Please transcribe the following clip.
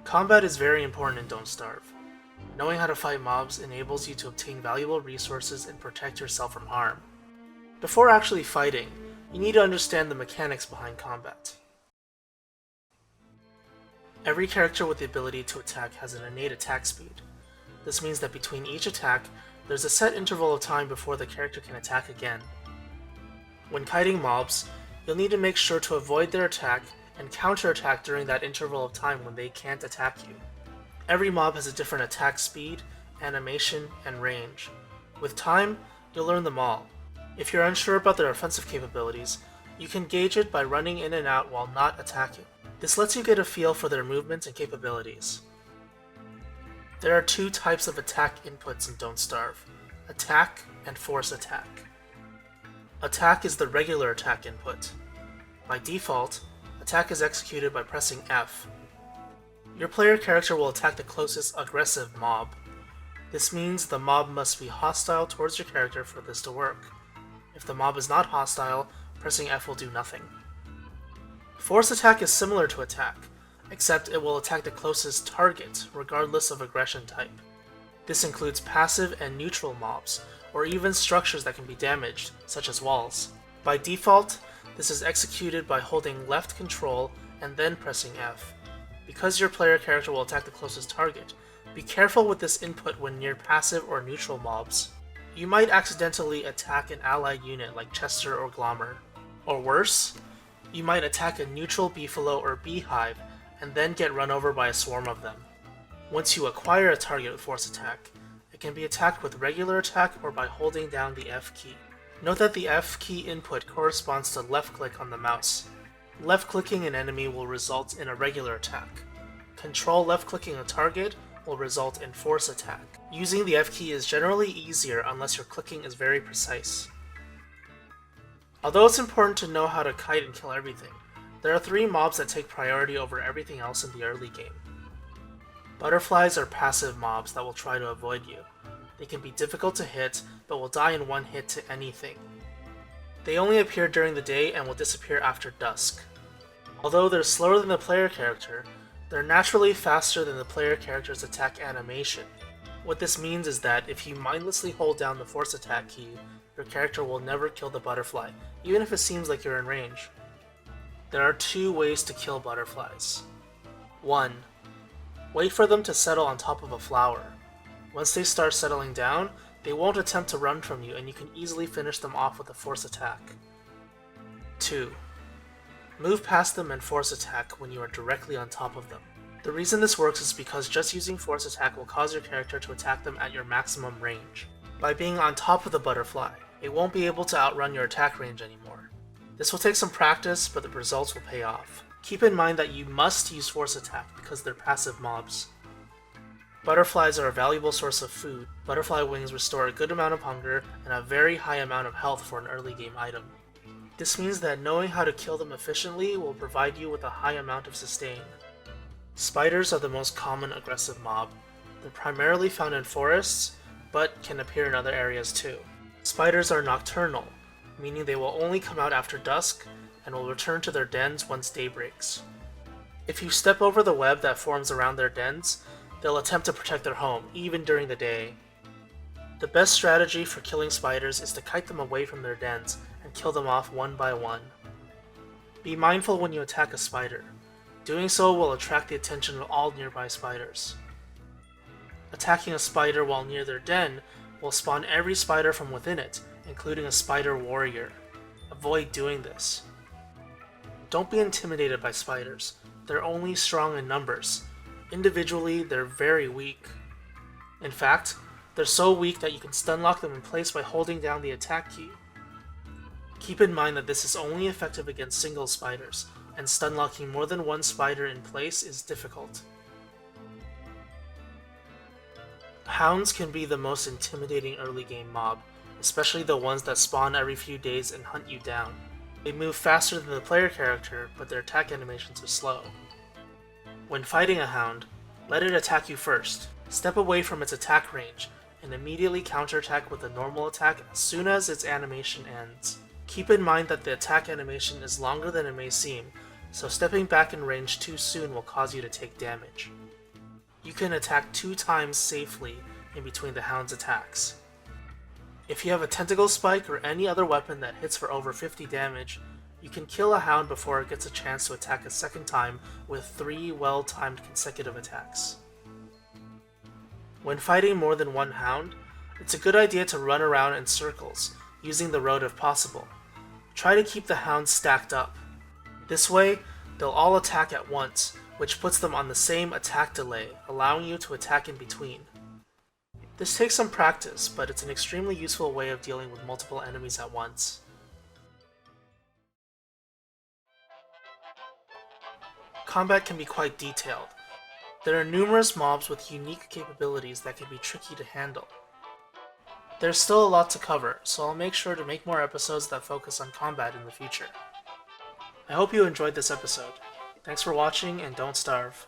Combat is very important in Don't Starve. Knowing how to fight mobs enables you to obtain valuable resources and protect yourself from harm. Before actually fighting, you need to understand the mechanics behind combat. Every character with the ability to attack has an innate attack speed. This means that between each attack, there's a set interval of time before the character can attack again. When kiting mobs, you'll need to make sure to avoid their attack and counterattack during that interval of time when they can't attack you. Every mob has a different attack speed, animation, and range. With time, you'll learn them all. If you're unsure about their offensive capabilities, you can gauge it by running in and out while not attacking. This lets you get a feel for their movements and capabilities. There are two types of attack inputs in Don't Starve: attack and force attack. Attack is the regular attack input. By default, attack is executed by pressing F. Your player character will attack the closest aggressive mob. This means the mob must be hostile towards your character for this to work. If the mob is not hostile, pressing F will do nothing. Force attack is similar to attack, except it will attack the closest target, regardless of aggression type. This includes passive and neutral mobs, or even structures that can be damaged, such as walls. By default, this is executed by holding left control and then pressing F. Because your player character will attack the closest target, be careful with this input when near passive or neutral mobs. You might accidentally attack an allied unit like Chester or Glommer. Or worse, you might attack a neutral beefalo or beehive and then get run over by a swarm of them. Once you acquire a target with force attack, it can be attacked with regular attack or by holding down the F key. Note that the F key input corresponds to left click on the mouse. Left clicking an enemy will result in a regular attack. Control left clicking a target will result in force attack. Using the F key is generally easier unless your clicking is very precise. Although it's important to know how to kite and kill everything, there are 3 mobs that take priority over everything else in the early game. Butterflies are passive mobs that will try to avoid you. They can be difficult to hit, but will die in one hit to anything. They only appear during the day and will disappear after dusk. Although they're slower than the player character, they're naturally faster than the player character's attack animation. What this means is that if you mindlessly hold down the force attack key, your character will never kill the butterfly, even if it seems like you're in range. There are 2 ways to kill butterflies. 1. Wait for them to settle on top of a flower. Once they start settling down, they won't attempt to run from you and you can easily finish them off with a force attack. 2. Move past them and force attack when you are directly on top of them. The reason this works is because just using force attack will cause your character to attack them at your maximum range. By being on top of the butterfly, it won't be able to outrun your attack range anymore. This will take some practice, but the results will pay off. Keep in mind that you must use force attack because they're passive mobs. Butterflies are a valuable source of food. Butterfly wings restore a good amount of hunger and a very high amount of health for an early game item. This means that knowing how to kill them efficiently will provide you with a high amount of sustain. Spiders are the most common aggressive mob. They're primarily found in forests, but can appear in other areas too. Spiders are nocturnal, meaning they will only come out after dusk and will return to their dens once day breaks. If you step over the web that forms around their dens, they'll attempt to protect their home, even during the day. The best strategy for killing spiders is to kite them away from their dens and kill them off one by one. Be mindful when you attack a spider. Doing so will attract the attention of all nearby spiders. Attacking a spider while near their den will spawn every spider from within it, including a spider warrior. Avoid doing this. Don't be intimidated by spiders. They're only strong in numbers. Individually, they're very weak. In fact, they're so weak that you can stunlock them in place by holding down the attack key. Keep in mind that this is only effective against single spiders, and stunlocking more than one spider in place is difficult. Hounds can be the most intimidating early game mob, especially the ones that spawn every few days and hunt you down. They move faster than the player character, but their attack animations are slow. When fighting a hound, let it attack you first. Step away from its attack range, and immediately counterattack with a normal attack as soon as its animation ends. Keep in mind that the attack animation is longer than it may seem, so stepping back in range too soon will cause you to take damage. you can attack 2 times safely in between the Hound's attacks. If you have a tentacle spike or any other weapon that hits for over 50 damage, you can kill a Hound before it gets a chance to attack a second time with 3 well-timed consecutive attacks. When fighting more than one Hound, it's a good idea to run around in circles, using the road if possible. Try to keep the Hounds stacked up. This way, they'll all attack at once, which puts them on the same attack delay, allowing you to attack in between. This takes some practice, but it's an extremely useful way of dealing with multiple enemies at once. Combat can be quite detailed. There are numerous mobs with unique capabilities that can be tricky to handle. There's still a lot to cover, so I'll make sure to make more episodes that focus on combat in the future. I hope you enjoyed this episode. Thanks for watching, and don't starve.